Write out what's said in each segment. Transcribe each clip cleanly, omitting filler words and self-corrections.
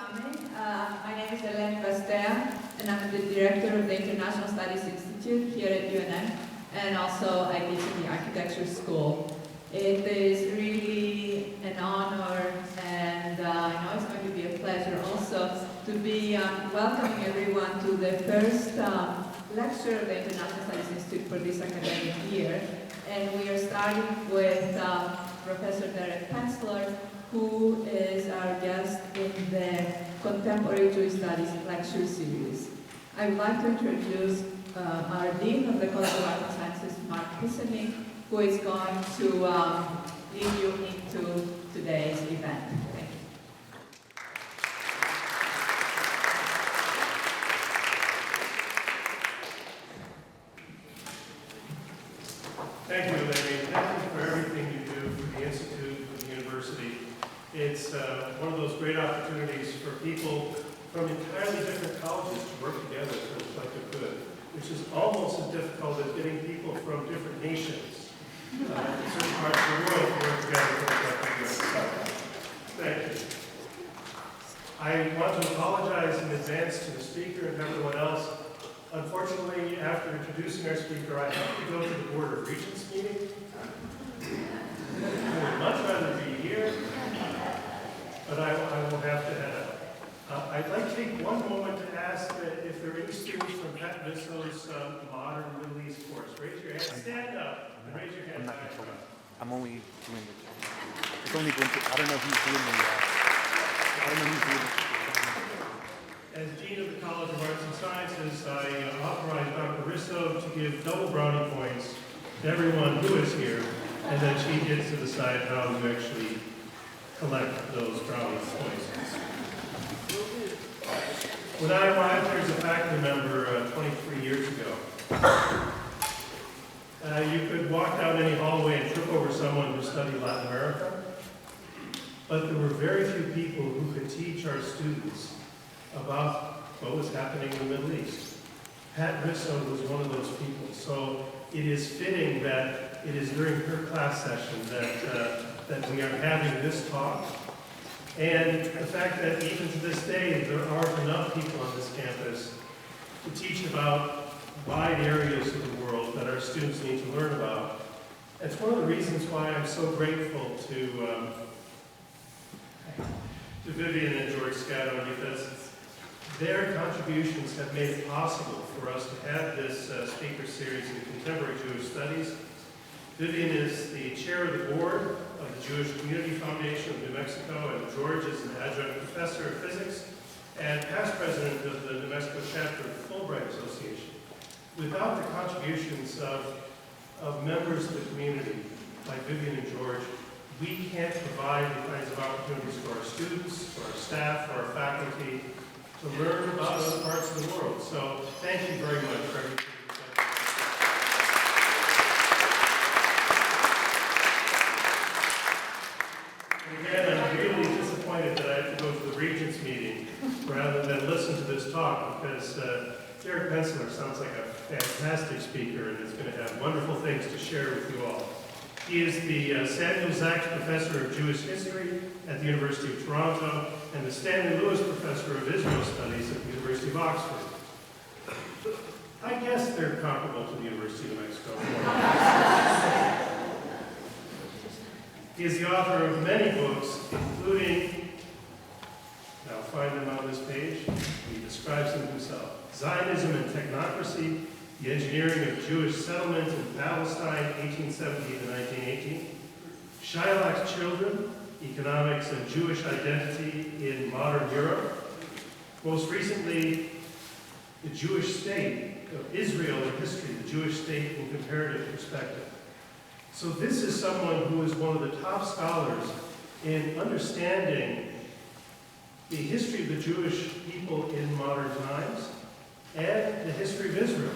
coming. My name is and I'm the director of the International Studies Institute here at UNM, and also I teach in the architecture school. It is really an honor, and I know it's going to be a pleasure also to be welcoming everyone to the first lecture of the International Studies Institute for this academic year. And we are starting with Professor Penslar, who is our guest in the Contemporary Jewish Studies lecture series. I would like to introduce our Dean of the College of Arts and Sciences, Mark Pisani, who is going to lead you into today's event. Thank you. Thank you, Larry. Thank you for everything you do for the Institute, for the university. It's one of those great opportunities for people from entirely different colleges to work together for the collective good, which is almost as difficult as getting people from different nations in certain parts of the world to work together for the collective good. Thank you. I want to apologize in advance to the speaker and everyone else. Unfortunately, after introducing our speaker, I have to go to the Board of Regents meeting. I would much rather be here, but I will have to head out. I'd like to take one moment to ask if there are any students from Pat Visso's Modern Middle East course. Raise your hand. Stand up and raise your hand. I'm not going to tell them. I'm only doing the... It's only going to... I don't know who's doing the... I don't know who's doing the... As Dean of the College of Arts and Sciences, I authorize Dr. Risso to give double brownie points to everyone who is here, and then she gets to decide how to actually collect those brownie points. When I arrived here as a faculty member 23 years ago, you could walk down any hallway and trip over someone who studied Latin America, but there were very few people who could teach our students about what was happening in the Middle East. Pat Risso was one of those people, so it is fitting that it is during her class session that we are having this talk. And the fact that even to this day, there aren't enough people on this campus to teach about wide areas of the world that our students need to learn about. It's one of the reasons why I'm so grateful to Vivian and George Scatto, because their contributions have made it possible for us to have this speaker series in Contemporary Jewish Studies. Vivian is the chair of the board of the Jewish Community Foundation of New Mexico, and George is an adjunct professor of physics and past president of the New Mexico chapter of the Fulbright Association. Without the contributions of members of the community, like Vivian and George, we can't provide the kinds of opportunities for our students, for our staff, for our faculty, to learn about other parts of the world. So thank you very much for everything you've done. And again, I'm really disappointed that I have to go to the Regents meeting rather than listen to this talk, because Derek Penslar sounds like a fantastic speaker and is going to have wonderful things to share with you all. He is the Samuel Zacks Professor of Jewish History at the University of Toronto and the Stanley Lewis Professor of Israel Studies at the University of Oxford. I guess they're comparable to the University of Mexico. He is the author of many books, including, I'll find them on this page, he describes them himself, Zionism and Technocracy, The Engineering of Jewish Settlement in Palestine, 1870 to 1918, Shylock's Children, Economics and Jewish Identity in Modern Europe, most recently, The Jewish State of Israel in History, the Jewish State in Comparative Perspective. So this is someone who is one of the top scholars in understanding the history of the Jewish people in modern times and the history of Israel.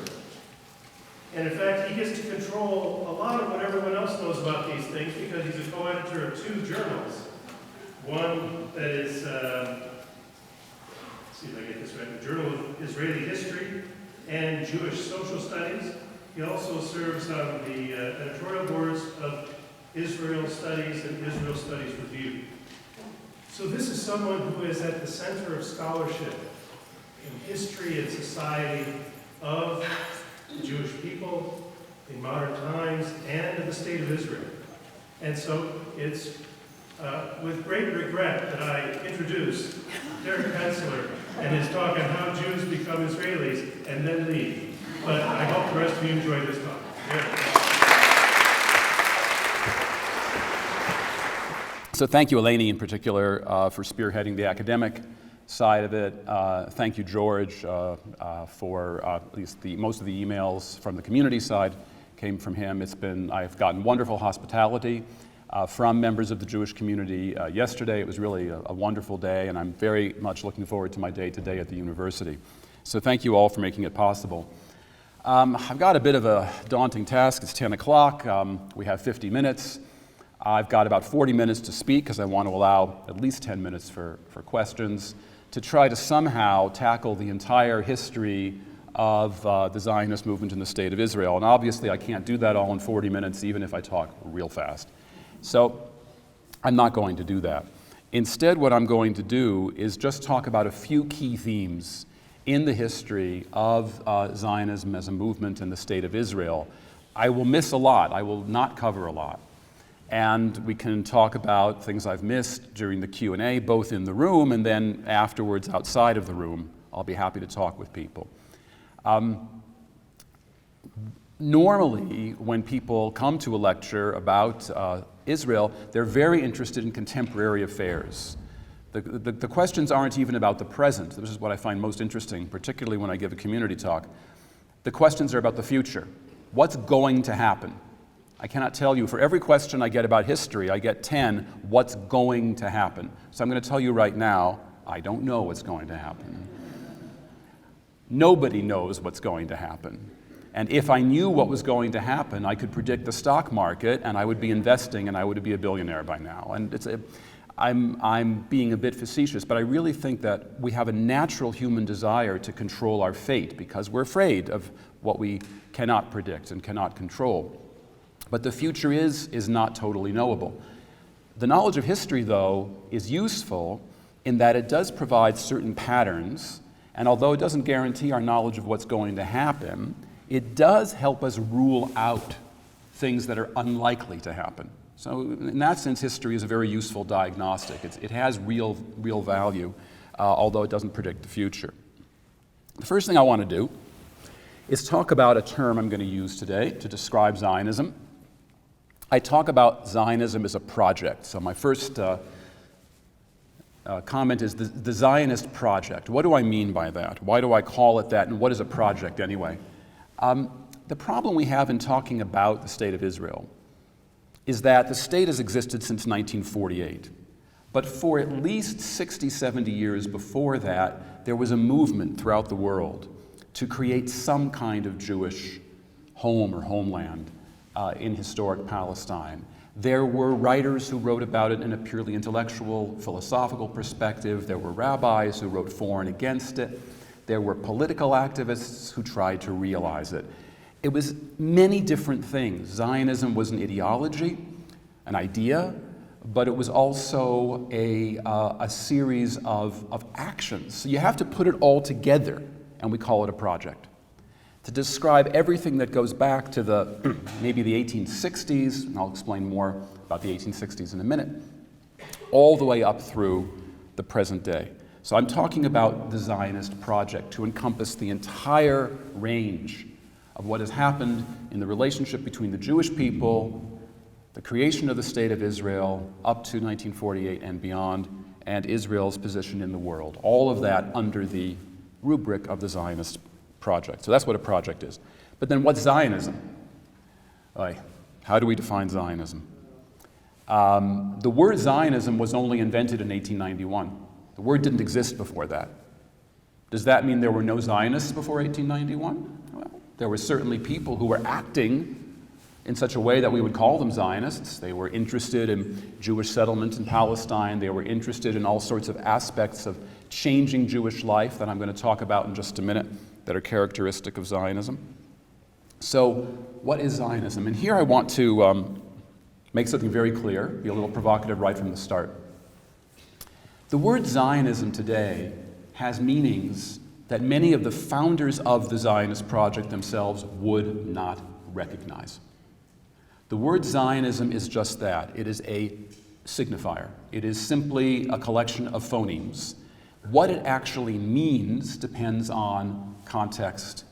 And in fact, he gets to control a lot of what everyone else knows about these things because he's a co-editor of two journals. One that is, let's see if I get this right, the Journal of Israeli History and Jewish Social Studies. He also serves on the editorial boards of Israel Studies and Israel Studies Review. So this is someone who is at the center of scholarship in history and society of the Jewish people in modern times and of the state of Israel. And so it's with great regret that I introduce Derek Penslar and his talk on how Jews become Israelis and then leave. But I hope the rest of you enjoy this talk. So thank you, Eleni, in particular, for spearheading the academic side of it. Thank you, George, for at least most of the emails from the community side came from him. I've gotten wonderful hospitality from members of the Jewish community yesterday. It was really a wonderful day, and I'm very much looking forward to my day today at the university. So thank you all for making it possible. I've got a bit of a daunting task. It's 10 o'clock. We have 50 minutes. I've got about 40 minutes to speak because I want to allow at least 10 minutes for questions to try to somehow tackle the entire history of the Zionist movement in the state of Israel. And obviously I can't do that all in 40 minutes, even if I talk real fast. So I'm not going to do that. Instead, what I'm going to do is just talk about a few key themes in the history of Zionism as a movement in the state of Israel. I will miss a lot. I will not cover a lot. And we can talk about things I've missed during the Q&A, both in the room and then afterwards outside of the room. I'll be happy to talk with people. Normally, when people come to a lecture about Israel, they're very interested in contemporary affairs. The questions aren't even about the present. This is what I find most interesting, particularly when I give a community talk. The questions are about the future. What's going to happen? I cannot tell you, for every question I get about history, I get 10, what's going to happen? So I'm going to tell you right now, I don't know what's going to happen. Nobody knows what's going to happen. And if I knew what was going to happen, I could predict the stock market, and I would be investing, and I would be a billionaire by now. And I'm being a bit facetious, but I really think that we have a natural human desire to control our fate because we're afraid of what we cannot predict and cannot control. But the future is not totally knowable. The knowledge of history, though, is useful in that it does provide certain patterns, and although it doesn't guarantee our knowledge of what's going to happen, it does help us rule out things that are unlikely to happen. So in that sense, history is a very useful diagnostic. It has real value, although it doesn't predict the future. The first thing I want to do is talk about a term I'm going to use today to describe Zionism. I talk about Zionism as a project. So my first comment is the Zionist project. What do I mean by that? Why do I call it that, and what is a project anyway? The problem we have in talking about the state of Israel is that the state has existed since 1948. But for at least 60, 70 years before that, there was a movement throughout the world to create some kind of Jewish home or homeland in historic Palestine. There were writers who wrote about it in a purely intellectual, philosophical perspective. There were rabbis who wrote for and against it. There were political activists who tried to realize it. It was many different things. Zionism was an ideology, an idea, but it was also a series of actions. So you have to put it all together, and we call it a project. To describe everything that goes back to maybe the 1860s, and I'll explain more about the 1860s in a minute, all the way up through the present day. So I'm talking about the Zionist project to encompass the entire range of what has happened in the relationship between the Jewish people, the creation of the State of Israel up to 1948 and beyond, and Israel's position in the world. All of that under the rubric of the Zionist project. So that's what a project is. But then what's Zionism? How do we define Zionism? The word Zionism was only invented in 1891. The word didn't exist before that. Does that mean there were no Zionists before 1891? Well, there were certainly people who were acting in such a way that we would call them Zionists. They were interested in Jewish settlement in Palestine. They were interested in all sorts of aspects of changing Jewish life that I'm going to talk about in just a minute that are characteristic of Zionism. So what is Zionism? And here I want to make something very clear, be a little provocative right from the start. The word Zionism today has meanings that many of the founders of the Zionist project themselves would not recognize. The word Zionism is just that. It is a signifier. It is simply a collection of phonemes. What it actually means depends on context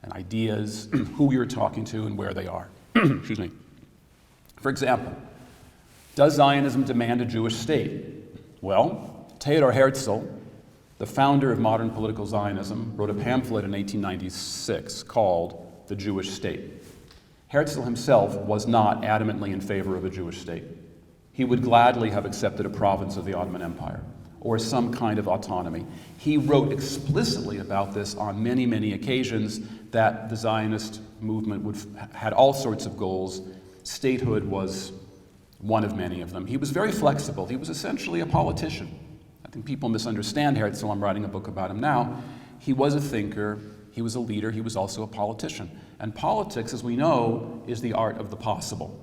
and ideas, who you're talking to and where they are. Excuse me. For example, does Zionism demand a Jewish state? Well, Theodor Herzl, the founder of modern political Zionism, wrote a pamphlet in 1896 called The Jewish State. Herzl himself was not adamantly in favor of a Jewish state. He would gladly have accepted a province of the Ottoman Empire or some kind of autonomy. He wrote explicitly about this on many, many occasions, that the Zionist movement had all sorts of goals. Statehood was one of many of them. He was very flexible. He was essentially a politician. I think people misunderstand Herzl. I'm writing a book about him now. He was a thinker, he was a leader, he was also a politician. And politics, as we know, is the art of the possible.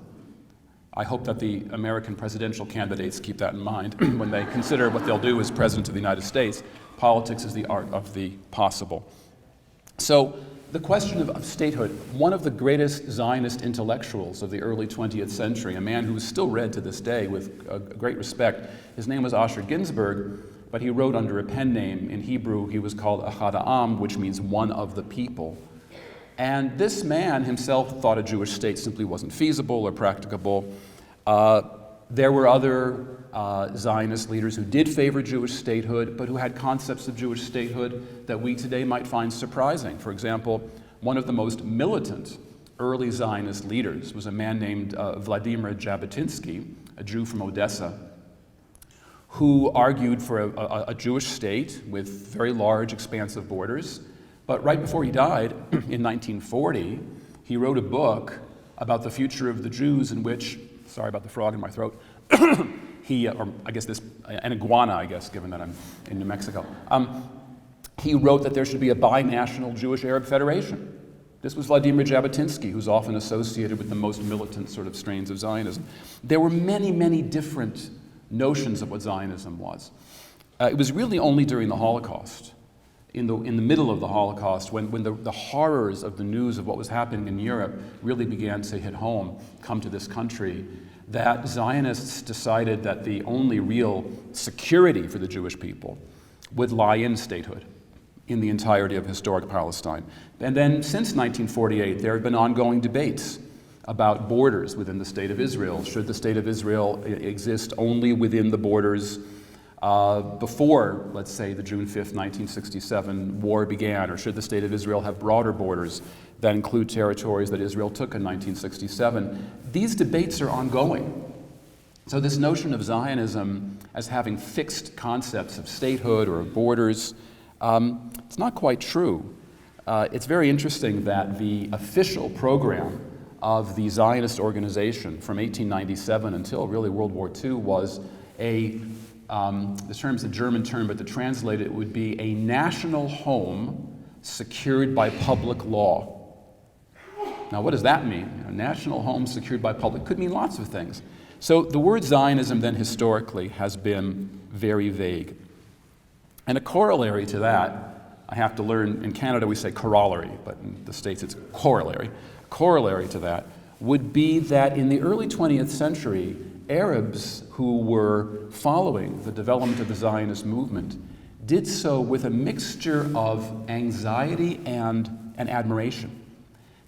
I hope that the American presidential candidates keep that in mind when they consider what they'll do as president of the United States. Politics is the art of the possible. So the question of statehood, one of the greatest Zionist intellectuals of the early 20th century, a man who is still read to this day with great respect, his name was Asher Ginsburg, but he wrote under a pen name. In Hebrew, he was called Ahad Ha'am, which means one of the people. And this man himself thought a Jewish state simply wasn't feasible or practicable. There were other Zionist leaders who did favor Jewish statehood, but who had concepts of Jewish statehood that we today might find surprising. For example, one of the most militant early Zionist leaders was a man named Vladimir Jabotinsky, a Jew from Odessa, who argued for a Jewish state with very large, expansive borders. But right before he died, in 1940, he wrote a book about the future of the Jews in which, sorry about the frog in my throat, an iguana, I guess, given that I'm in New Mexico. He wrote that there should be a binational Jewish-Arab federation. This was Vladimir Jabotinsky, who's often associated with the most militant sort of strains of Zionism. There were many, many different notions of what Zionism was. It was really only during the Holocaust, in the middle of the Holocaust, when the horrors of the news of what was happening in Europe really began to hit home, come to this country, that Zionists decided that the only real security for the Jewish people would lie in statehood in the entirety of historic Palestine. And then since 1948, there have been ongoing debates about borders within the State of Israel. Should the State of Israel exist only within the borders before, let's say, the June 5th, 1967 war began, or should the State of Israel have broader borders that include territories that Israel took in 1967? These debates are ongoing. So this notion of Zionism as having fixed concepts of statehood or of borders, it's not quite true. It's very interesting that the official program of the Zionist organization from 1897 until really World War II was the term's a German term, but to translate it would be a national home secured by public law. Now, what does that mean? A national home secured by public could mean lots of things. So the word Zionism then historically has been very vague. And a corollary to that, I have to learn, in Canada we say corollary, but in the States it's corollary. Corollary to that would be that in the early 20th century, Arabs who were following the development of the Zionist movement did so with a mixture of anxiety and admiration.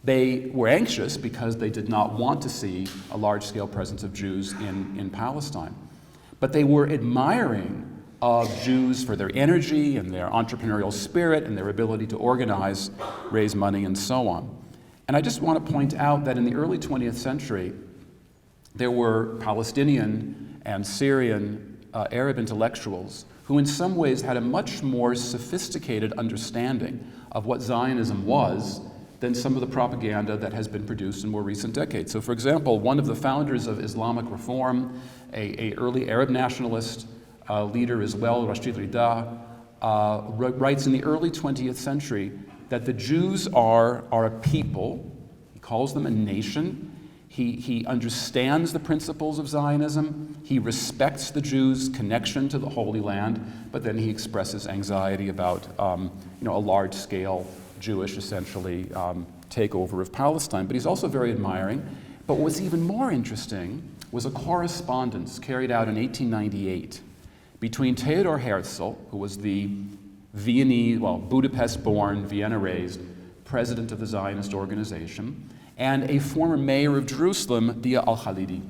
They were anxious because they did not want to see a large-scale presence of Jews in Palestine. But they were admiring of Jews for their energy and their entrepreneurial spirit and their ability to organize, raise money, and so on. And I just want to point out that in the early 20th century, there were Palestinian and Syrian Arab intellectuals who in some ways had a much more sophisticated understanding of what Zionism was than some of the propaganda that has been produced in more recent decades. So for example, one of the founders of Islamic Reform, a early Arab nationalist leader as well, Rashid Rida, writes in the early 20th century that the Jews are a people. He calls them a nation. He understands the principles of Zionism. He respects the Jews' connection to the Holy Land, but then he expresses anxiety about a large-scale Jewish, essentially, takeover of Palestine. But he's also very admiring. But what was even more interesting was a correspondence carried out in 1898 between Theodor Herzl, who was the Viennese, Budapest-born, Vienna-raised president of the Zionist organization, and a former mayor of Jerusalem, Dia al-Khalidi.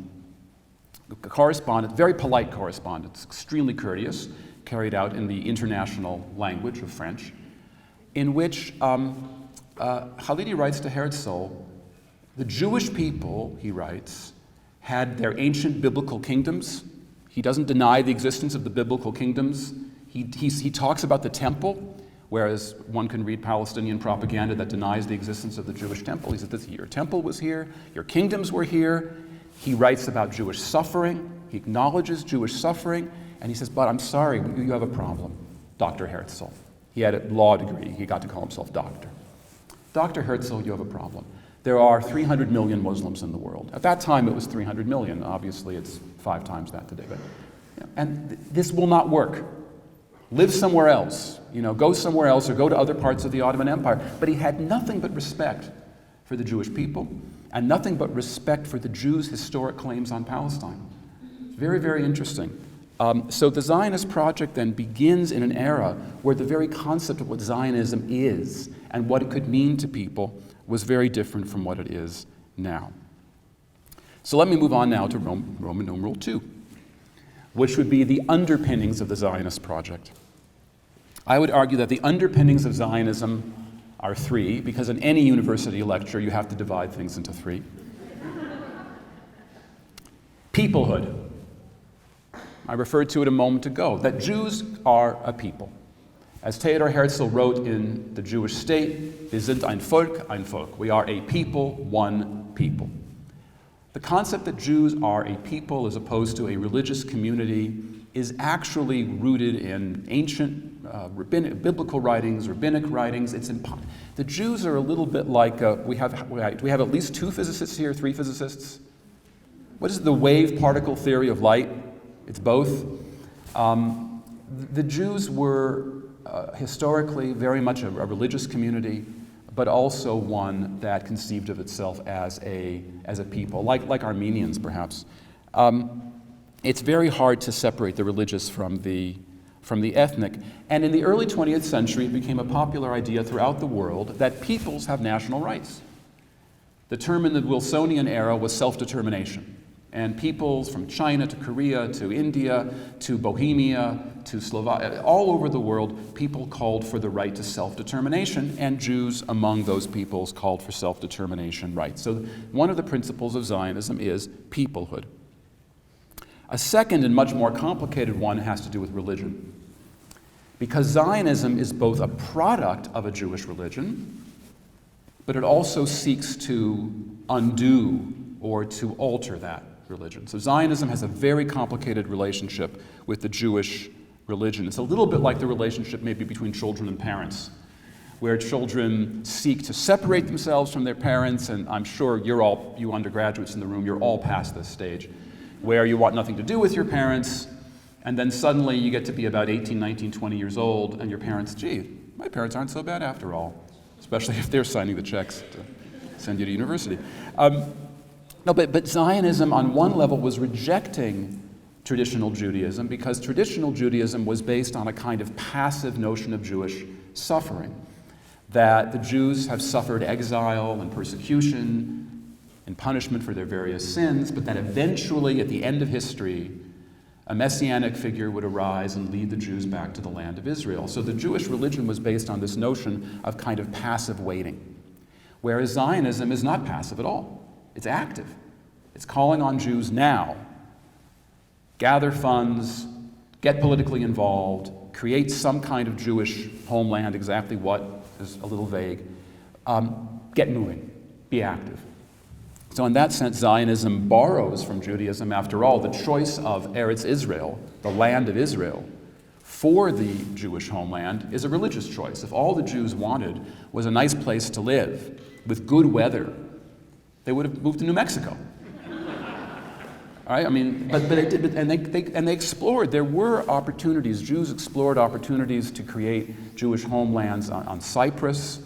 A correspondence, very polite correspondence, extremely courteous, carried out in the international language of French, in which Khalidi writes to Herzl, the Jewish people, he writes, had their ancient biblical kingdoms. He doesn't deny the existence of the biblical kingdoms. He talks about the temple, whereas one can read Palestinian propaganda that denies the existence of the Jewish temple. He says, your temple was here, your kingdoms were here. He writes about Jewish suffering. He acknowledges Jewish suffering, and he says, but I'm sorry, you have a problem, Dr. Herzl. He had a law degree. He got to call himself doctor. Dr. Herzl, you have a problem. There are 300 million Muslims in the world. At that time, it was 300 million. Obviously, it's 5 times that today. But, and this will not work. Live somewhere else. Go somewhere else or go to other parts of the Ottoman Empire. But he had nothing but respect for the Jewish people and nothing but respect for the Jews' historic claims on Palestine. Very, very interesting. So the Zionist project then begins in an era where the very concept of what Zionism is and what it could mean to people was very different from what it is now. So let me move on now to Roman numeral 2, which would be the underpinnings of the Zionist project. I would argue that the underpinnings of Zionism are 3, because in any university lecture you have to divide things into 3. Peoplehood. I referred to it a moment ago, that Jews are a people. As Theodor Herzl wrote in The Jewish State, wir sind ein Volk. We are a people, one people. The concept that Jews are a people as opposed to a religious community is actually rooted in ancient biblical writings, rabbinic writings. The Jews are a little bit like, do we have at least 2 physicists here, 3 physicists? What is the wave particle theory of light? It's both. The Jews were historically very much a religious community, but also one that conceived of itself as a people, like Armenians perhaps. It's very hard to separate the religious from the ethnic. And in the early 20th century, it became a popular idea throughout the world that peoples have national rights. The term in the Wilsonian era was self-determination. And peoples from China to Korea to India to Bohemia to Slovakia, all over the world, people called for the right to self-determination, and Jews among those peoples called for self-determination rights. So one of the principles of Zionism is peoplehood. A second and much more complicated one has to do with religion. Because Zionism is both a product of a Jewish religion, but it also seeks to undo or to alter that religion. So Zionism has a very complicated relationship with the Jewish religion. It's a little bit like the relationship maybe between children and parents, where children seek to separate themselves from their parents, and I'm sure you undergraduates in the room, you're all past this stage, where you want nothing to do with your parents, and then suddenly you get to be about 18, 19, 20 years old, and your parents, gee, my parents aren't so bad after all, especially if they're signing the checks to send you to university. No, but Zionism on one level was rejecting traditional Judaism because traditional Judaism was based on a kind of passive notion of Jewish suffering, that the Jews have suffered exile and persecution and punishment for their various sins, but that eventually at the end of history, a messianic figure would arise and lead the Jews back to the land of Israel. So the Jewish religion was based on this notion of kind of passive waiting, whereas Zionism is not passive at all. It's active. It's calling on Jews now. Gather funds, get politically involved, create some kind of Jewish homeland, exactly what is a little vague. Get moving, be active. So in that sense, Zionism borrows from Judaism. After all, the choice of Eretz Israel, the land of Israel, for the Jewish homeland is a religious choice. If all the Jews wanted was a nice place to live with good weather, They would have moved to New Mexico. All right, I mean, but it did, and they explored. There were opportunities. Jews explored opportunities to create Jewish homelands on Cyprus,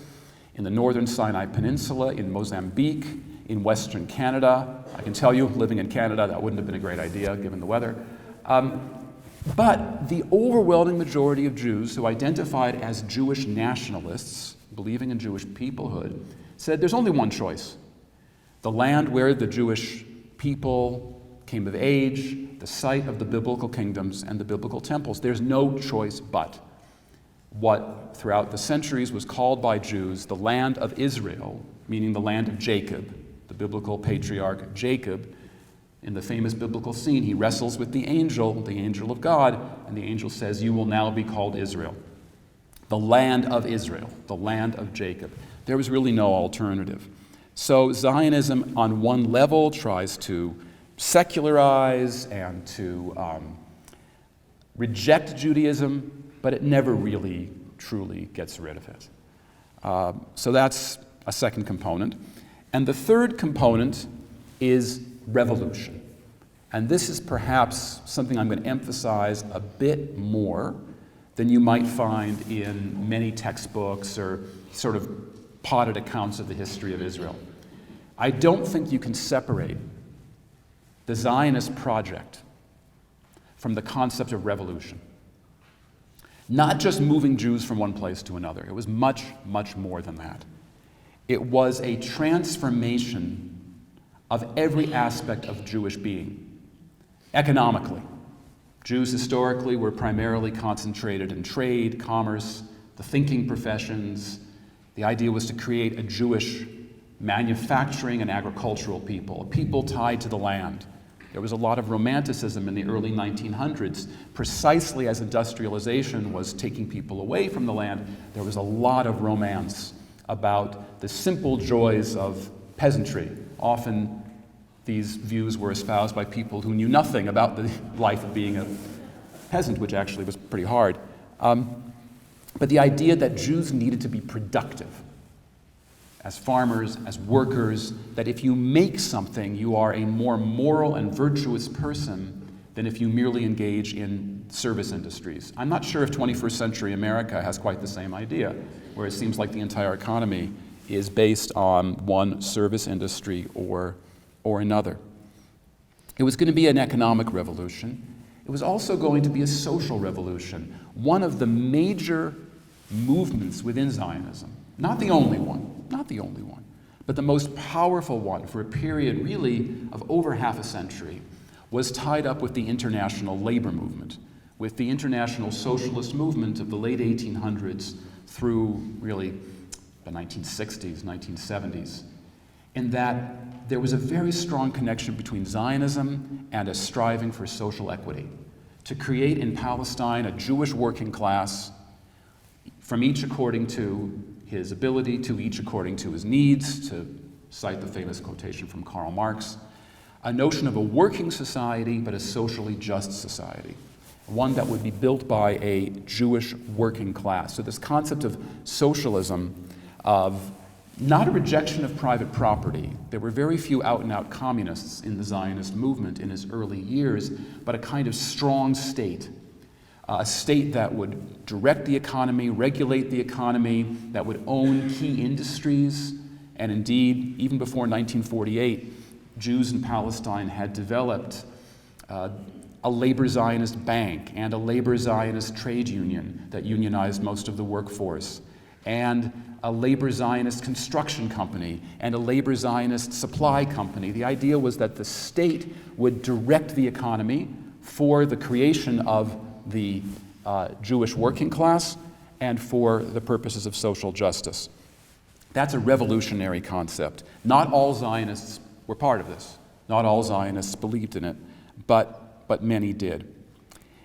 in the northern Sinai Peninsula, in Mozambique, in Western Canada. I can tell you, living in Canada, that wouldn't have been a great idea given the weather. But the overwhelming majority of Jews who identified as Jewish nationalists, believing in Jewish peoplehood, said there's only one choice: the land where the Jewish people came of age, the site of the biblical kingdoms and the biblical temples. There's no choice but what throughout the centuries was called by Jews the land of Israel, meaning the land of Jacob, the biblical patriarch Jacob. In the famous biblical scene, he wrestles with the angel of God, and the angel says, "You will now be called Israel." The land of Israel, the land of Jacob. There was really no alternative. So Zionism, on one level, tries to secularize and to reject Judaism, but it never really truly gets rid of it. So that's a second component. And the third component is revolution. And this is perhaps something I'm going to emphasize a bit more than you might find in many textbooks or sort of potted accounts of the history of Israel. I don't think you can separate the Zionist project from the concept of revolution. Not just moving Jews from one place to another. It was much, much more than that. It was a transformation of every aspect of Jewish being. Economically, Jews historically were primarily concentrated in trade, commerce, the thinking professions. The idea was to create a Jewish manufacturing and agricultural people, a people tied to the land. There was a lot of romanticism in the early 1900s. Precisely as industrialization was taking people away from the land, there was a lot of romance about the simple joys of peasantry. Often these views were espoused by people who knew nothing about the life of being a peasant, which actually was pretty hard. But the idea that Jews needed to be productive as farmers, as workers, that if you make something, you are a more moral and virtuous person than if you merely engage in service industries. I'm not sure if 21st century America has quite the same idea, where it seems like the entire economy is based on one service industry or another. It was going to be an economic revolution. It was also going to be a social revolution. One of the major movements within Zionism, not the only one, but the most powerful one for a period really of over half a century, was tied up with the international labor movement, with the international socialist movement of the late 1800s through really the 1960s, 1970s, in that there was a very strong connection between Zionism and a striving for social equity, to create in Palestine a Jewish working class, from each according to his ability, to each according to his needs, to cite the famous quotation from Karl Marx, a notion of a working society, but a socially just society, one that would be built by a Jewish working class. So this concept of socialism, of not a rejection of private property. There were very few out-and-out communists in the Zionist movement in its early years, but a kind of strong state, a state that would direct the economy, regulate the economy, that would own key industries. And indeed, even before 1948, Jews in Palestine had developed a labor Zionist bank and a labor Zionist trade union that unionized most of the workforce, and a labor Zionist construction company and a labor Zionist supply company. The idea was that the state would direct the economy for the creation of the Jewish working class and for the purposes of social justice. That's a revolutionary concept. Not all Zionists were part of this. Not all Zionists believed in it, but many did.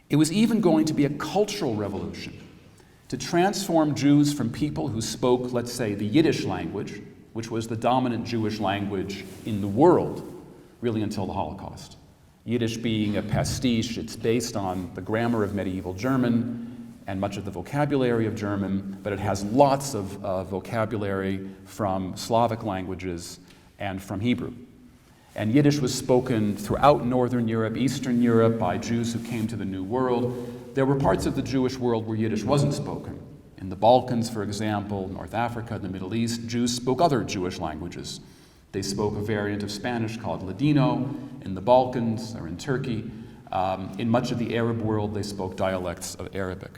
It was even going to be a cultural revolution, to transform Jews from people who spoke, let's say, the Yiddish language, which was the dominant Jewish language in the world, really until the Holocaust. Yiddish being a pastiche, it's based on the grammar of medieval German and much of the vocabulary of German, but it has lots of vocabulary from Slavic languages and from Hebrew. And Yiddish was spoken throughout Northern Europe, Eastern Europe, by Jews who came to the New World. There were parts of the Jewish world where Yiddish wasn't spoken. In the Balkans, for example, North Africa, the Middle East, Jews spoke other Jewish languages. They spoke a variant of Spanish called Ladino. In the Balkans or in Turkey, in much of the Arab world, they spoke dialects of Arabic.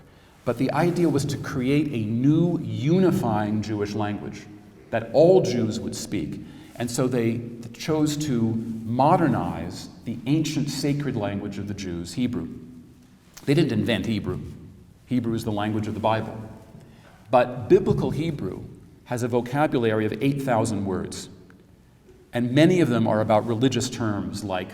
But the idea was to create a new unifying Jewish language that all Jews would speak. And so they chose to modernize the ancient sacred language of the Jews, Hebrew. They didn't invent Hebrew. Hebrew is the language of the Bible. But biblical Hebrew has a vocabulary of 8,000 words. And many of them are about religious terms, like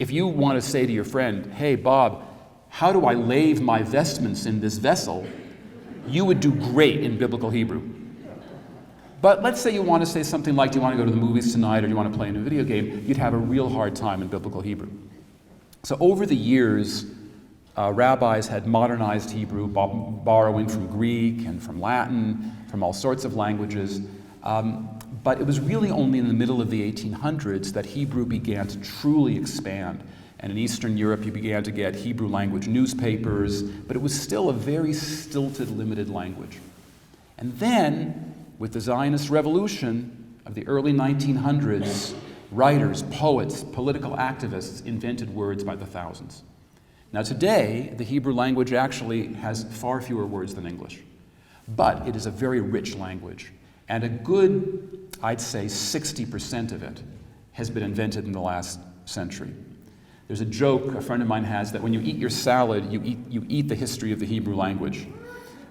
if you want to say to your friend, "Hey, Bob, how do I lave my vestments in this vessel?" you would do great in biblical Hebrew. But let's say you want to say something like, "Do you want to go to the movies tonight, or do you want to play in a video game?" You'd have a real hard time in biblical Hebrew. So over the years, rabbis had modernized Hebrew, borrowing from Greek and from Latin, from all sorts of languages. But it was really only in the middle of the 1800s that Hebrew began to truly expand. And in Eastern Europe, you began to get Hebrew language newspapers, but it was still a very stilted, limited language. And then, with the Zionist revolution of the early 1900s, writers, poets, political activists invented words by the thousands. Now today, the Hebrew language actually has far fewer words than English, but it is a very rich language. And a good, I'd say 60% of it has been invented in the last century. There's a joke a friend of mine has that when you eat your salad, you eat the history of the Hebrew language.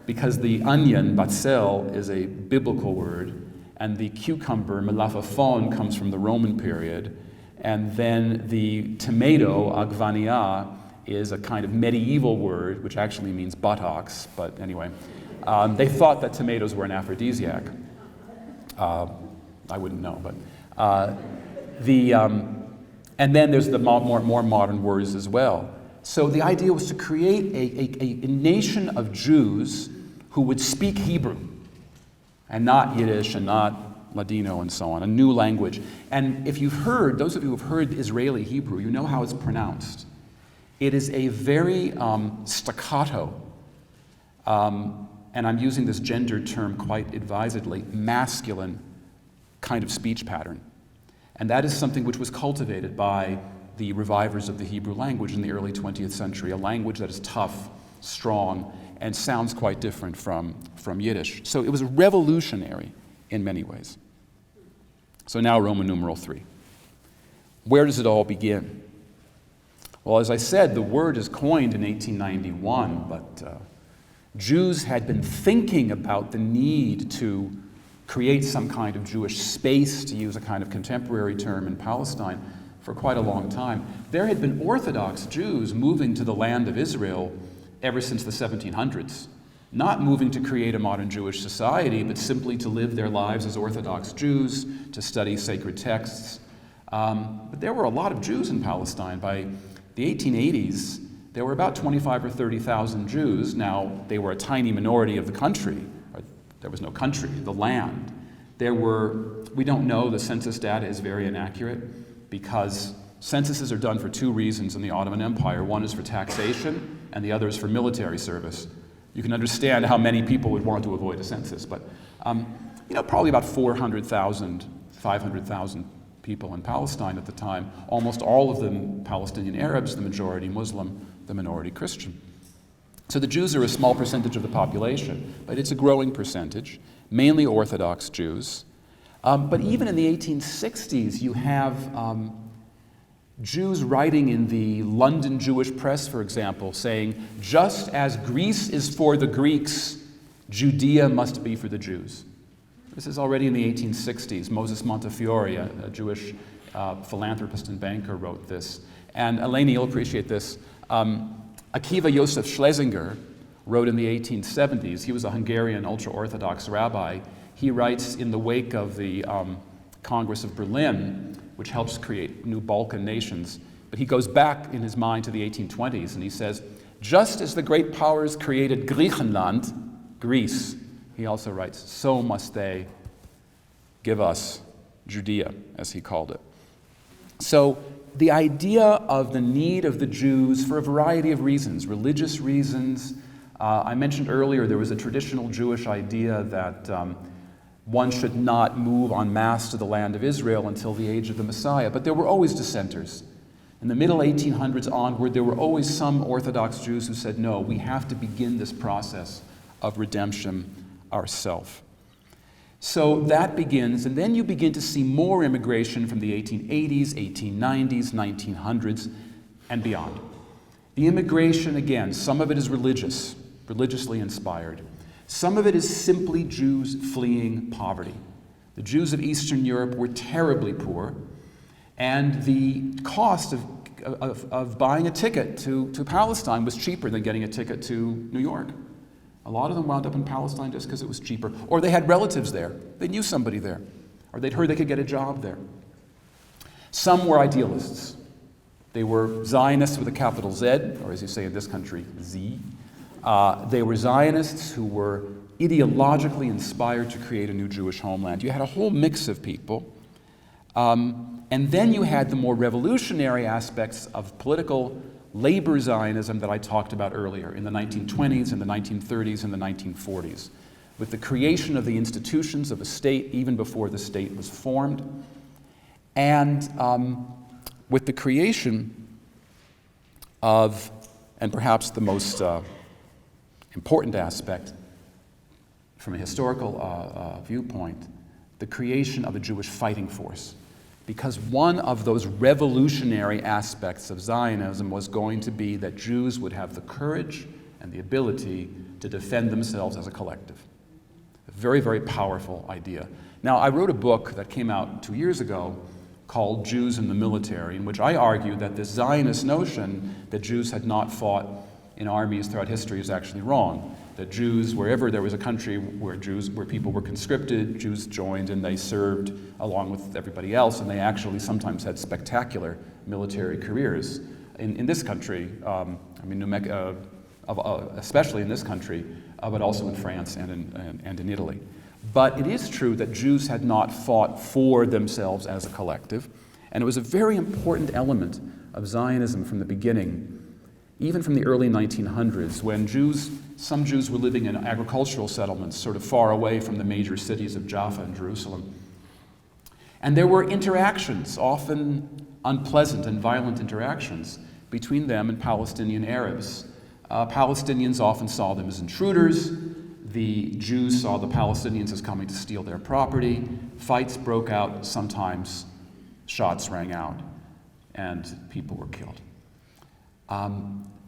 Because the onion, batzel, is a biblical word, and the cucumber, melafafon, comes from the Roman period, and then the tomato, agvania, is a kind of medieval word, which actually means buttocks, but anyway. They thought that tomatoes were an aphrodisiac. I wouldn't know, but and then there's the more modern words as well. So the idea was to create a nation of Jews who would speak Hebrew, and not Yiddish and not Ladino and so on, a new language. And if you've heard, those of you who have heard Israeli Hebrew, you know how it's pronounced. It is a very staccato, and I'm using this gendered term quite advisedly, masculine kind of speech pattern. And that is something which was cultivated by the revivers of the Hebrew language in the early 20th century, a language that is tough, strong, and sounds quite different from Yiddish. So it was revolutionary in many ways. So now Roman numeral 3. Where does it all begin? Well, as I said, the word is coined in 1891, but Jews had been thinking about the need to create some kind of Jewish space, to use a kind of contemporary term, in Palestine for quite a long time. There had been Orthodox Jews moving to the land of Israel ever since the 1700s, not moving to create a modern Jewish society, but simply to live their lives as Orthodox Jews, to study sacred texts. But there were a lot of Jews in Palestine. By the 1880s, there were about 25 or 30,000 Jews. Now, they were a tiny minority of the country. There was no country, the land. We don't know, the census data is very inaccurate because censuses are done for two reasons in the Ottoman Empire. One is for taxation, and the other is for military service. You can understand how many people would want to avoid a census, but probably about 400,000, 500,000 people in Palestine at the time, almost all of them Palestinian Arabs, the majority Muslim, the minority Christian. So the Jews are a small percentage of the population, but it's a growing percentage, mainly Orthodox Jews. But even in the 1860s, you have Jews writing in the London Jewish press, for example, saying, just as Greece is for the Greeks, Judea must be for the Jews. This is already in the 1860s. Moses Montefiore, a Jewish philanthropist and banker, wrote this. And Eleni, you'll appreciate this. Akiva Yosef Schlesinger wrote in the 1870s. He was a Hungarian ultra-Orthodox rabbi. He writes in the wake of the Congress of Berlin, which helps create new Balkan nations. But he goes back in his mind to the 1820s, and he says, just as the great powers created Griechenland, Greece, he also writes, so must they give us Judea, as he called it. So the idea of the need of the Jews for a variety of reasons, religious reasons. I mentioned earlier there was a traditional Jewish idea that one should not move en masse to the land of Israel until the age of the Messiah, but there were always dissenters. In the middle 1800s onward, there were always some Orthodox Jews who said, no, we have to begin this process of redemption ourselves. So that begins, and then you begin to see more immigration from the 1880s, 1890s, 1900s, and beyond. The immigration, again, some of it is religious, religiously inspired. Some of it is simply Jews fleeing poverty. The Jews of Eastern Europe were terribly poor, and the cost of buying a ticket to Palestine was cheaper than getting a ticket to New York. A lot of them wound up in Palestine just because it was cheaper. Or they had relatives there. They knew somebody there. Or they'd heard they could get a job there. Some were idealists. They were Zionists with a capital Z, or as you say in this country, Z. They were Zionists who were ideologically inspired to create a new Jewish homeland. You had a whole mix of people. And then you had the more revolutionary aspects of political labor Zionism that I talked about earlier in the 1920s and the 1930s and the 1940s, with the creation of the institutions of a state even before the state was formed, and with the creation of, and perhaps the most important aspect from a historical viewpoint, the creation of a Jewish fighting force. Because one of those revolutionary aspects of Zionism was going to be that Jews would have the courage and the ability to defend themselves as a collective. A very, very powerful idea. Now, I wrote a book that came out 2 years ago called Jews in the Military, in which I argue that this Zionist notion that Jews had not fought in armies throughout history is actually wrong. That Jews, wherever there was a country where people were conscripted, Jews joined and they served along with everybody else, and they actually sometimes had spectacular military careers. In this country, especially in this country, but also in France and in Italy. But it is true that Jews had not fought for themselves as a collective, and it was a very important element of Zionism from the beginning, even from the early 1900s, when some Jews were living in agricultural settlements sort of far away from the major cities of Jaffa and Jerusalem. And there were interactions, often unpleasant and violent interactions, between them and Palestinian Arabs. Palestinians often saw them as intruders. The Jews saw the Palestinians as coming to steal their property. Fights broke out, sometimes shots rang out, and people were killed.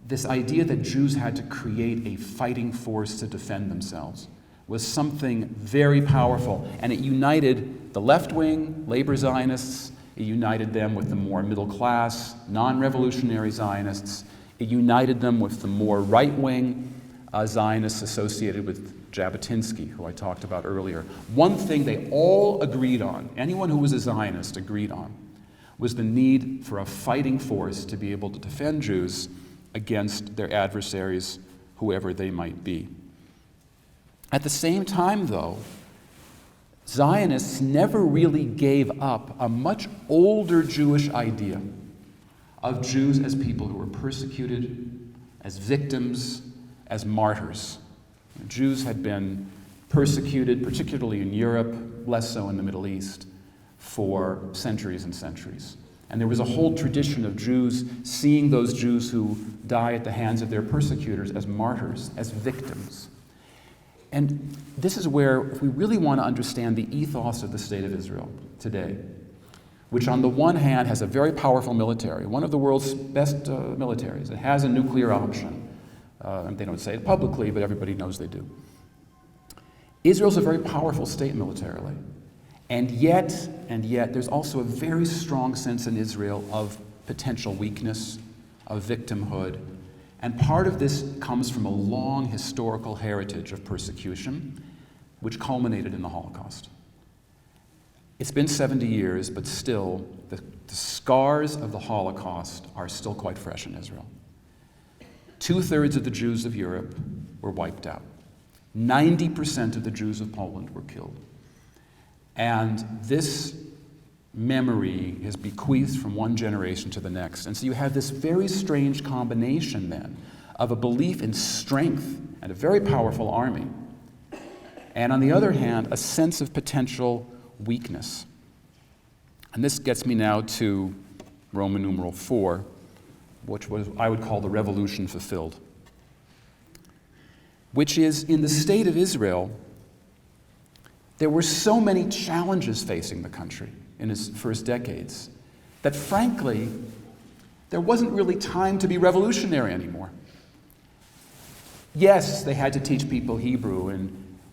This idea that Jews had to create a fighting force to defend themselves was something very powerful, and it united the left-wing labor Zionists, it united them with the more middle-class, non-revolutionary Zionists, it united them with the more right-wing Zionists associated with Jabotinsky, who I talked about earlier. One thing they all agreed on, anyone who was a Zionist agreed on, was the need for a fighting force to be able to defend Jews against their adversaries, whoever they might be. At the same time, though, Zionists never really gave up a much older Jewish idea of Jews as people who were persecuted, as victims, as martyrs. Jews had been persecuted, particularly in Europe, less so in the Middle East, for centuries and centuries. And there was a whole tradition of Jews seeing those Jews who die at the hands of their persecutors as martyrs, as victims. And this is where, if we really want to understand the ethos of the State of Israel today, which on the one hand has a very powerful military, one of the world's best militaries. It has a nuclear option. And they don't say it publicly, but everybody knows they do. Israel's a very powerful state militarily. And yet, there's also a very strong sense in Israel of potential weakness, of victimhood. And part of this comes from a long historical heritage of persecution, which culminated in the Holocaust. It's been 70 years, but still, the scars of the Holocaust are still quite fresh in Israel. 2/3 of the Jews of Europe were wiped out. 90% of the Jews of Poland were killed. And this memory is bequeathed from one generation to the next. And so you have this very strange combination then of a belief in strength and a very powerful army, and on the other hand, a sense of potential weakness. And this gets me now to Roman numeral 4, which was, I would call, the revolution fulfilled, which is, in the state of Israel, there were so many challenges facing the country in its first decades that, frankly, there wasn't really time to be revolutionary anymore. Yes, they had to teach people Hebrew,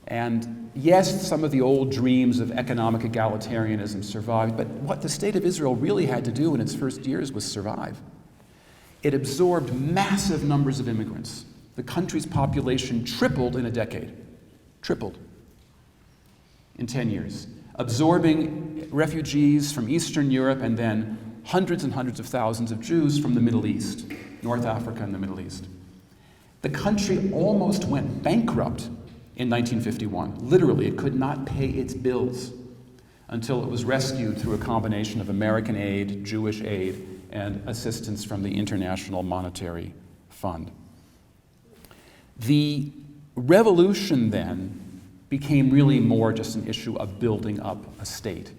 and yes, some of the old dreams of economic egalitarianism survived, but what the state of Israel really had to do in its first years was survive. It absorbed massive numbers of immigrants. The country's population tripled in a decade. Tripled in 10 years. Absorbing refugees from Eastern Europe and then hundreds and hundreds of thousands of Jews from the Middle East, North Africa and the Middle East. The country almost went bankrupt in 1951. Literally, it could not pay its bills until it was rescued through a combination of American aid, Jewish aid, and assistance from the International Monetary Fund. The revolution then became really more just an issue of building up a state.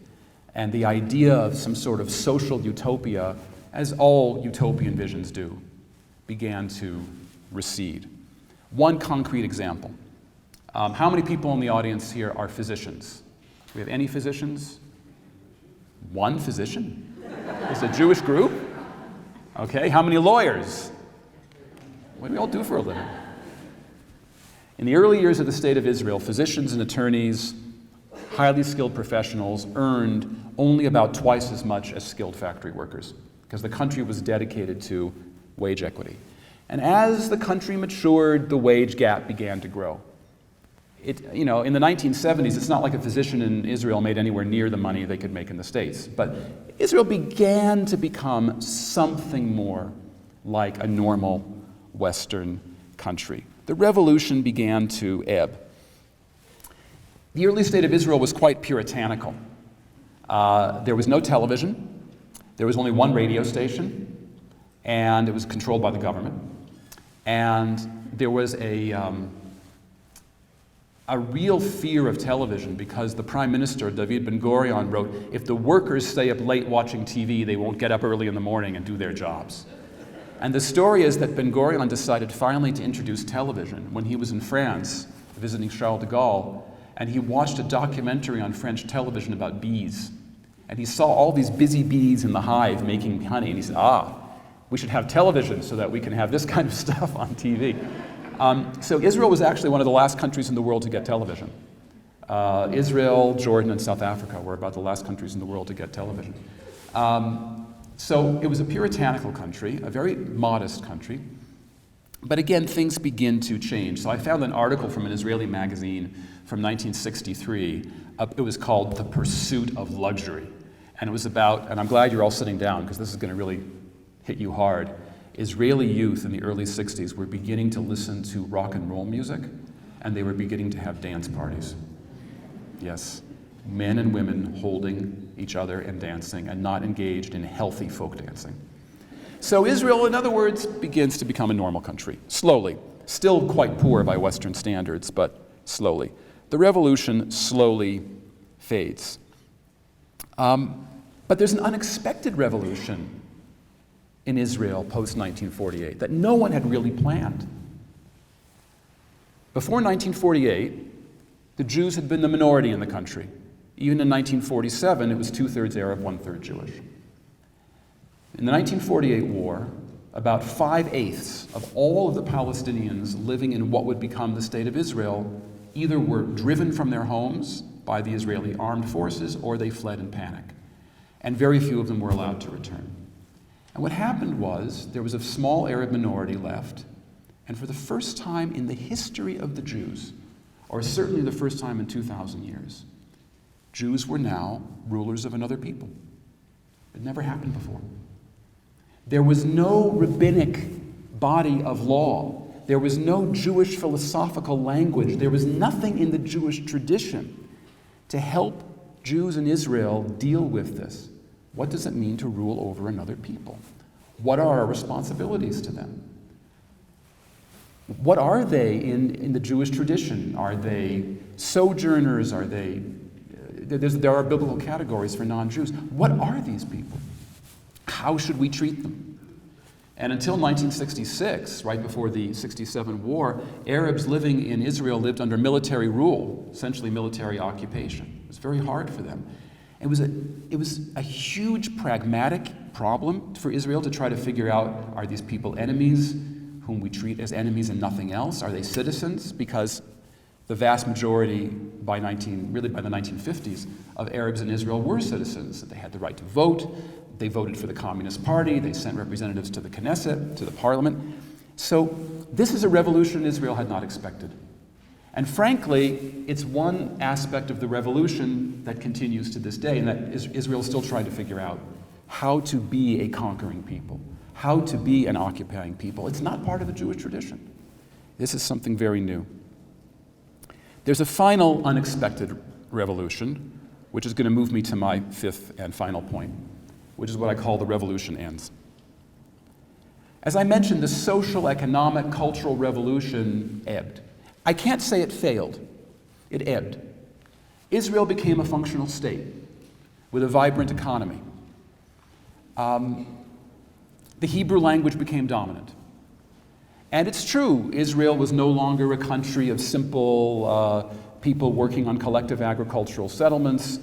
And the idea of some sort of social utopia, as all utopian visions do, began to recede. One concrete example. How many people in the audience here are physicians? Do we have any physicians? One physician? It's a Jewish group? Okay, how many lawyers? What do we all do for a living? In the early years of the State of Israel, physicians and attorneys, highly skilled professionals, earned only about twice as much as skilled factory workers, because the country was dedicated to wage equity. And as the country matured, the wage gap began to grow. In the 1970s, it's not like a physician in Israel made anywhere near the money they could make in the States, but Israel began to become something more like a normal Western country. The revolution began to ebb. The early state of Israel was quite puritanical. There was no television. There was only one radio station, and it was controlled by the government. And there was a real fear of television because the Prime Minister, David Ben-Gurion, wrote, if the workers stay up late watching TV, they won't get up early in the morning and do their jobs. And the story is that Ben-Gurion decided finally to introduce television when he was in France visiting Charles de Gaulle, and he watched a documentary on French television about bees. And he saw all these busy bees in the hive making honey, and he said, we should have television so that we can have this kind of stuff on TV. So Israel was actually one of the last countries in the world to get television. Israel, Jordan, and South Africa were about the last countries in the world to get television. So it was a puritanical country, a very modest country. But again, things begin to change. So I found an article from an Israeli magazine from 1963. It was called The Pursuit of Luxury. And it was about, and I'm glad you're all sitting down because this is going to really hit you hard. Israeli youth in the early 60s were beginning to listen to rock and roll music, and they were beginning to have dance parties. Yes, men and women holding each other and dancing and not engaged in healthy folk dancing. So Israel, in other words, begins to become a normal country, slowly. Still quite poor by Western standards, but slowly. The revolution slowly fades. But there's an unexpected revolution in Israel post-1948 that no one had really planned. Before 1948, the Jews had been the minority in the country. Even in 1947, it was 2/3 Arab, 1/3 Jewish. In the 1948 war, about 5/8 of all of the Palestinians living in what would become the State of Israel either were driven from their homes by the Israeli armed forces or they fled in panic. And very few of them were allowed to return. And what happened was there was a small Arab minority left, and for the first time in the history of the Jews, or certainly the first time in 2,000 years, Jews were now rulers of another people. It never happened before. There was no rabbinic body of law. There was no Jewish philosophical language. There was nothing in the Jewish tradition to help Jews in Israel deal with this? What does it mean to rule over another people? What are our responsibilities to them? What are they in the Jewish tradition? Are they sojourners? Are they... There are biblical categories for non-Jews. What are these people? How should we treat them? And until 1966, right before the 67 war, Arabs living in Israel lived under military rule, essentially military occupation. It was very hard for them. It was a huge pragmatic problem for Israel to try to figure out, are these people enemies whom we treat as enemies and nothing else? Are they citizens? Because the vast majority by the 1950s of Arabs in Israel were citizens. They had the right to vote. They voted for the Communist Party. They sent representatives to the Knesset, to the parliament. So this is a revolution Israel had not expected. And frankly, it's one aspect of the revolution that continues to this day, and that Israel is still trying to figure out how to be a conquering people, how to be an occupying people. It's not part of the Jewish tradition. This is something very new. There's a final unexpected revolution, which is going to move me to my fifth and final point, which is what I call the revolution ends. As I mentioned, the social, economic, cultural revolution ebbed. I can't say it failed. It ebbed. Israel became a functional state with a vibrant economy. The Hebrew language became dominant. And it's true, Israel was no longer a country of simple people working on collective agricultural settlements,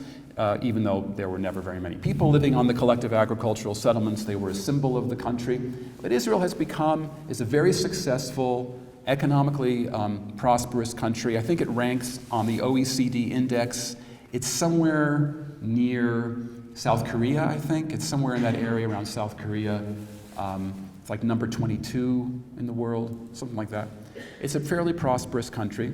even though there were never very many people living on the collective agricultural settlements. They were a symbol of the country. But Israel is a very successful, economically prosperous country. I think it ranks on the OECD index. It's somewhere near South Korea, I think. It's somewhere in that area around South Korea. It's like number 22 in the world, something like that. It's a fairly prosperous country.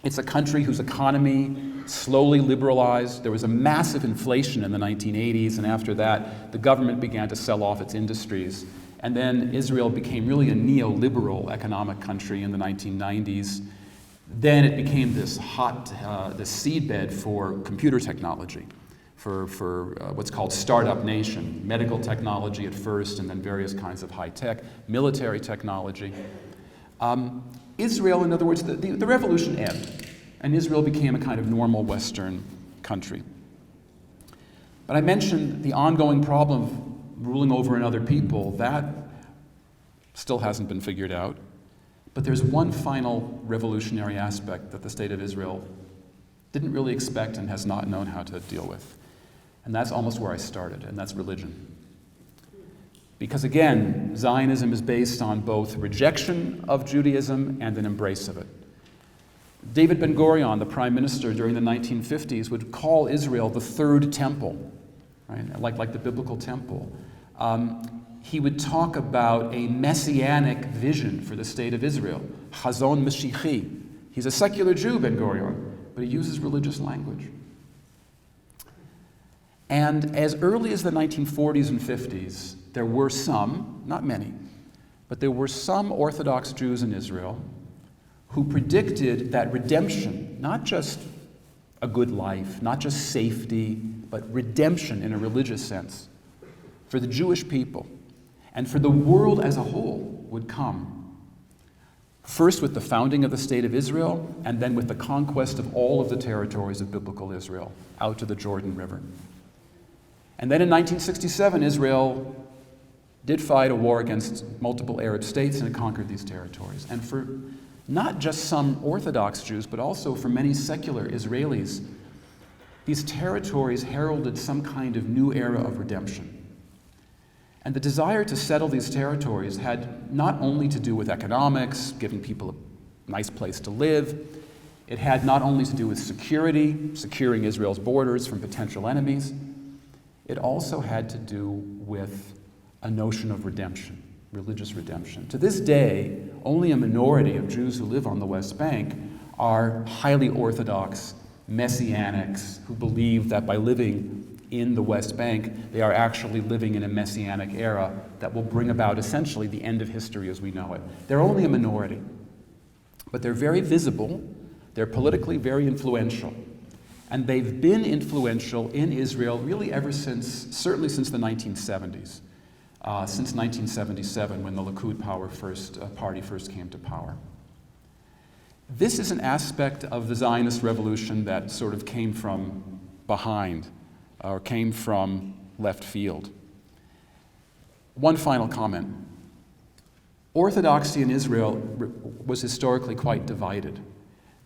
It's a country whose economy slowly liberalized. There was a massive inflation in the 1980s, and after that, the government began to sell off its industries. And then Israel became really a neoliberal economic country in the 1990s. Then it became this seedbed for computer technology, for what's called startup nation, medical technology at first, and then various kinds of high-tech, military technology. Israel, in other words, the revolution ebbed, and Israel became a kind of normal Western country. But I mentioned the ongoing problem of ruling over another people. That still hasn't been figured out. But there's one final revolutionary aspect that the state of Israel didn't really expect and has not known how to deal with. And that's almost where I started, and that's religion. Because again, Zionism is based on both rejection of Judaism and an embrace of it. David Ben-Gurion, the prime minister during the 1950s, would call Israel the third temple, right? Like the biblical temple. He would talk about a messianic vision for the state of Israel, Chazon Mashichi. He's a secular Jew, Ben-Gurion, but he uses religious language. And as early as the 1940s and 50s, there were some, not many, but there were some Orthodox Jews in Israel who predicted that redemption, not just a good life, not just safety, but redemption in a religious sense, for the Jewish people and for the world as a whole would come. First with the founding of the State of Israel, and then with the conquest of all of the territories of biblical Israel out to the Jordan River. And then in 1967, Israel did fight a war against multiple Arab states, and it conquered these territories. And for not just some Orthodox Jews, but also for many secular Israelis, these territories heralded some kind of new era of redemption. And the desire to settle these territories had not only to do with economics, giving people a nice place to live. It had not only to do with security, securing Israel's borders from potential enemies. It also had to do with a notion of redemption, religious redemption. To this day, only a minority of Jews who live on the West Bank are highly Orthodox Messianics who believe that by living in the West Bank, they are actually living in a Messianic era that will bring about essentially the end of history as we know it. They're only a minority, but they're very visible, they're politically very influential, And they've been influential in Israel really ever since, certainly since the 1970s, since 1977 when the Likud party first came to power. This is an aspect of the Zionist revolution that sort of came from behind, or came from left field. One final comment. Orthodoxy in Israel was historically quite divided.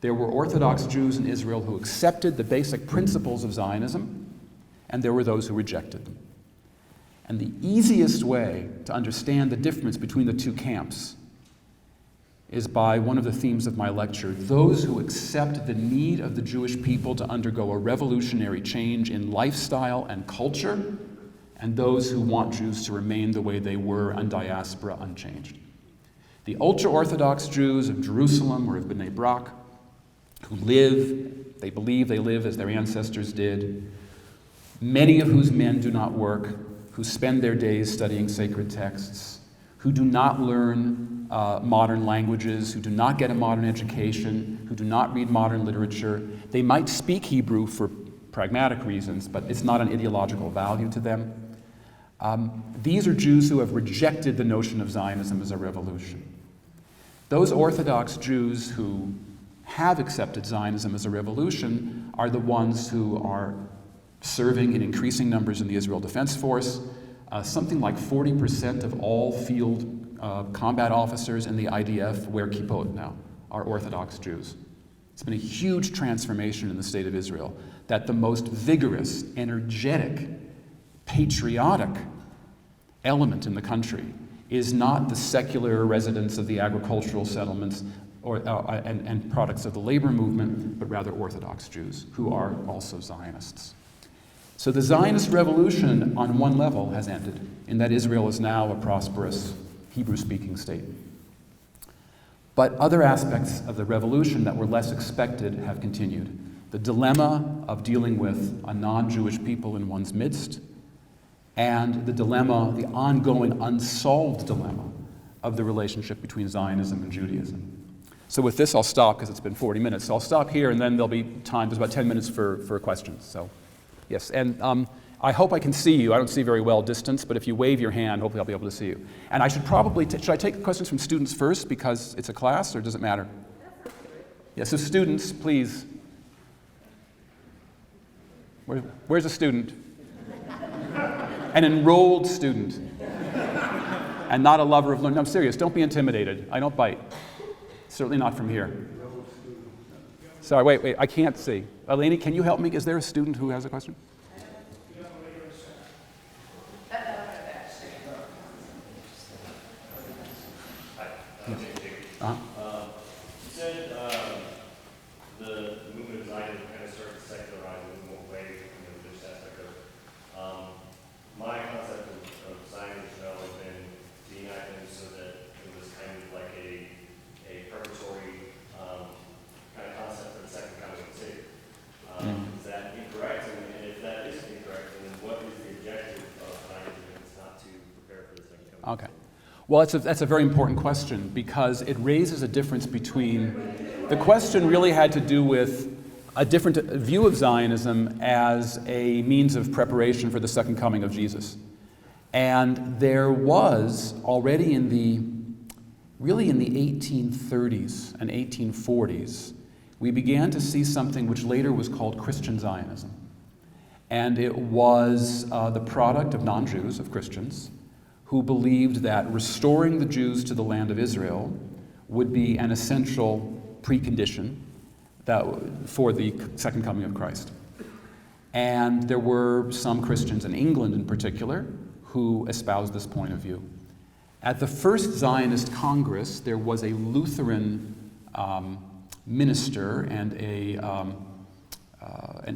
There were Orthodox Jews in Israel who accepted the basic principles of Zionism, and there were those who rejected them. And the easiest way to understand the difference between the two camps is by one of the themes of my lecture: those who accept the need of the Jewish people to undergo a revolutionary change in lifestyle and culture, and those who want Jews to remain the way they were in diaspora unchanged. The ultra-Orthodox Jews of Jerusalem or of Bnei Brak, who they believe they live as their ancestors did, many of whose men do not work, who spend their days studying sacred texts, who do not learn modern languages, who do not get a modern education, who do not read modern literature. They might speak Hebrew for pragmatic reasons, but it's not an ideological value to them. These are Jews who have rejected the notion of Zionism as a revolution. Those Orthodox Jews who have accepted Zionism as a revolution are the ones who are serving in increasing numbers in the Israel Defense Force. Something like 40% of all field combat officers in the IDF wear kippot now, are Orthodox Jews. It's been a huge transformation in the state of Israel, that the most vigorous, energetic, patriotic element in the country is not the secular residents of the agricultural settlements and products of the labor movement, but rather Orthodox Jews who are also Zionists. So the Zionist revolution, on one level, has ended, in that Israel is now a prosperous Hebrew-speaking state. But other aspects of the revolution that were less expected have continued. The dilemma of dealing with a non-Jewish people in one's midst, and the ongoing unsolved dilemma of the relationship between Zionism and Judaism. So with this, I'll stop because it's been 40 minutes. So I'll stop here, and then there'll be time. There's about 10 minutes for questions. So, yes, and I hope I can see you. I don't see very well distance, but if you wave your hand, hopefully I'll be able to see you. And I should probably, should I take questions from students first because it's a class, or does it matter? Yeah, so students, please. Where's a student? An enrolled student. And not a lover of learning. No, I'm serious, don't be intimidated. I don't bite. Certainly not from here. Sorry, wait, I can't see. Eleni, can you help me? Is there a student who has a question? You said the movement of Zionism kind of started to secularize and move away from the religious aspect of it. My concept of Zionism has always been to unite them so that it was kind of like a preparatory kind of concept for the second coming of the Savior. Is that incorrect? And if that is incorrect, then what is the objective of Zionism if it's not to prepare for the second coming of the Savior? Well, that's a very important question because it raises a difference between... The question really had to do with a different view of Zionism as a means of preparation for the second coming of Jesus. And there was already in the 1830s and 1840s, we began to see something which later was called Christian Zionism. And it was the product of non-Jews, of Christians, who believed that restoring the Jews to the land of Israel would be an essential precondition for the second coming of Christ. And there were some Christians in England in particular who espoused this point of view. At the first Zionist Congress, there was a Lutheran minister and an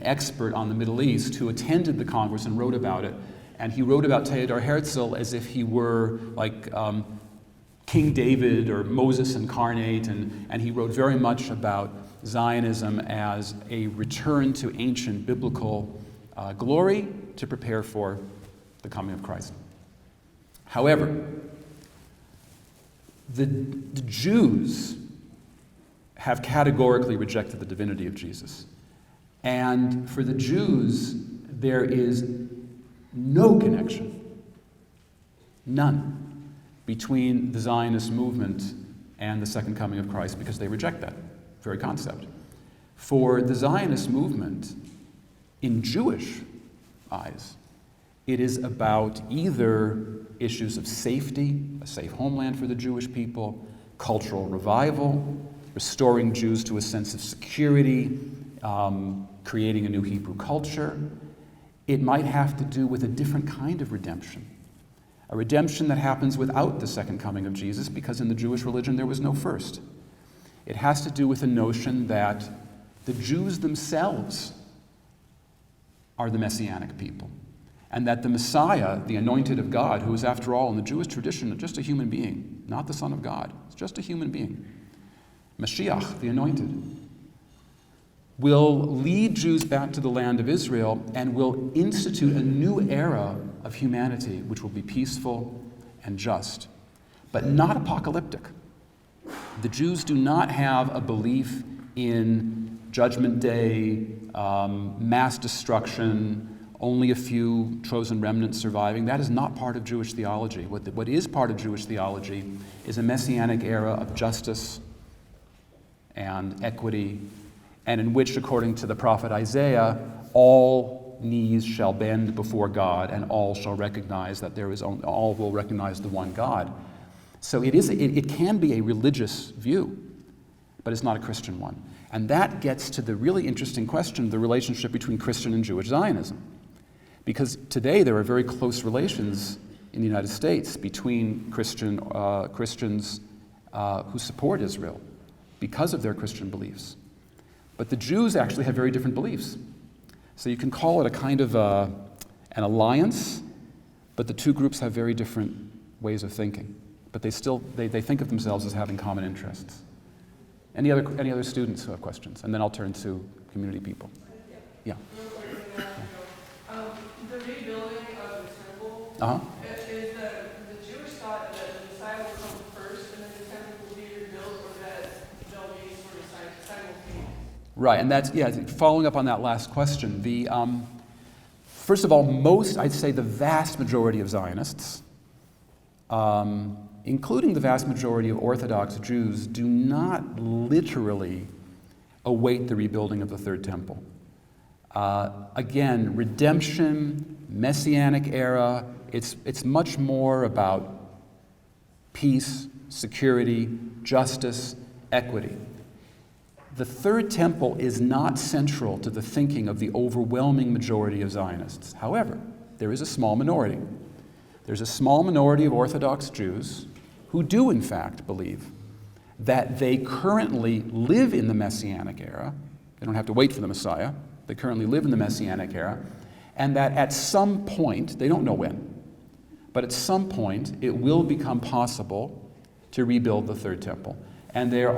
expert on the Middle East who attended the Congress and wrote about it. And he wrote about Theodor Herzl as if he were like King David or Moses incarnate, and he wrote very much about Zionism as a return to ancient biblical glory to prepare for the coming of Christ. However, the Jews have categorically rejected the divinity of Jesus. And for the Jews, there is no connection, none, between the Zionist movement and the second coming of Christ, because they reject that very concept. For the Zionist movement, in Jewish eyes, it is about either issues of safety, a safe homeland for the Jewish people, cultural revival, restoring Jews to a sense of security, creating a new Hebrew culture. It might have to do with a different kind of redemption, a redemption that happens without the second coming of Jesus, because in the Jewish religion there was no first. It has to do with the notion that the Jews themselves are the Messianic people, and that the Messiah, the anointed of God, who is, after all, in the Jewish tradition, just a human being, not the Son of God, it's just a human being, Mashiach, the anointed, will lead Jews back to the land of Israel and will institute a new era of humanity, which will be peaceful and just, but not apocalyptic. The Jews do not have a belief in Judgment Day, mass destruction, only a few chosen remnants surviving. That is not part of Jewish theology. What is part of Jewish theology is a messianic era of justice and equity, and in which, according to the prophet Isaiah, all knees shall bend before God, and all shall recognize that all will recognize the one God. So it can be a religious view, but it's not a Christian one. And that gets to the really interesting question of the relationship between Christian and Jewish Zionism. Because today there are very close relations in the United States between Christians who support Israel because of their Christian beliefs. But the Jews actually have very different beliefs. So you can call it a kind of an alliance, but the two groups have very different ways of thinking. But they think of themselves as having common interests. Any other students who have questions? And then I'll turn to community people. Yeah. The rebuilding of the temple is the Jewish thought that the Messiah will come first and then the temple will be rebuilt, or that they'll be sort of simultaneous. Right, and that's, following up on that last question, first of all, I'd say the vast majority of Zionists, including the vast majority of Orthodox Jews, do not literally await the rebuilding of the Third Temple. Again, redemption, Messianic era, it's much more about peace, security, justice, equity. The Third Temple is not central to the thinking of the overwhelming majority of Zionists. However, there is a small minority. There's a small minority of Orthodox Jews who do, in fact, believe that they currently live in the Messianic era. They don't have to wait for the Messiah. They currently live in the Messianic era, and that at some point, they don't know when, but at some point, it will become possible to rebuild the Third Temple. And there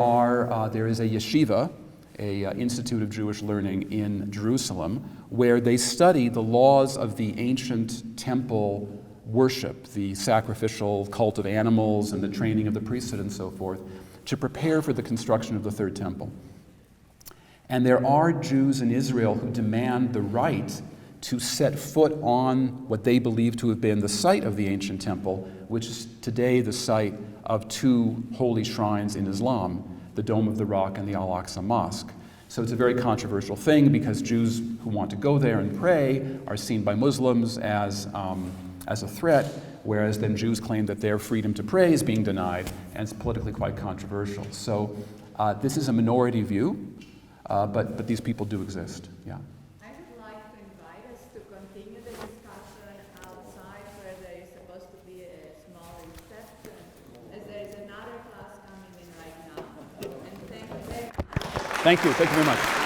is a yeshiva, an Institute of Jewish Learning in Jerusalem, where they study the laws of the ancient temple worship, the sacrificial cult of animals and the training of the priesthood and so forth, to prepare for the construction of the Third Temple. And there are Jews in Israel who demand the right to set foot on what they believe to have been the site of the ancient temple, which is today the site of two holy shrines in Islam, the Dome of the Rock and the Al-Aqsa Mosque. So it's a very controversial thing because Jews who want to go there and pray are seen by Muslims as a threat, whereas then Jews claim that their freedom to pray is being denied, and it's politically quite controversial. So this is a minority view, but these people do exist. Yeah. I would like to invite us to continue the discussion outside where there is supposed to be a small reception, as there is another class coming in right now. And thank you very much. Thank you very much.